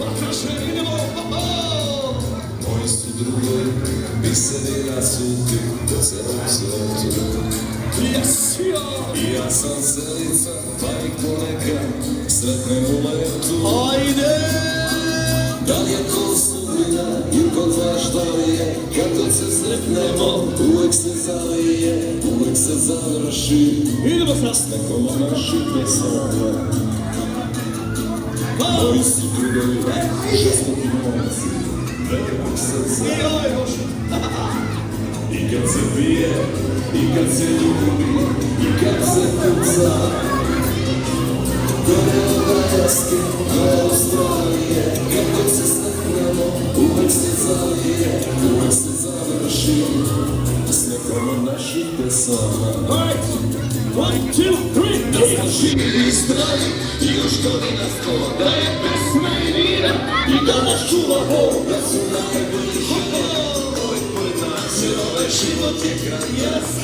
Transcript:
Vatraše, idemo! Moji su drugovi, biseri rasuti po celom svetu. I ja sam selica, pa i ponekad sretnem u letu. Ajde! Da li je to sudbina i kod vas šta li je? Kad god se sretnemo, uvek se zalije, uvek se završi. Idemo frast! Nekom od naših pesama. Moji su drugovi, žestoki momci, velikog srca. Joj, Bože! I kad se pije, i kad se ljubi, i kad se puca. Gore od Aljaske, do Australije, kad god se sretnemo, uvek se zalije, uvek se završi. S nekom od naših pesama. Right! 1, 2, 3, Da smo živi i zdravi, i još godina sto, da je pesma i vina, i da nas čuva Bog, da su najbliži. Uvek pored nas, jer ovaj život je kraj.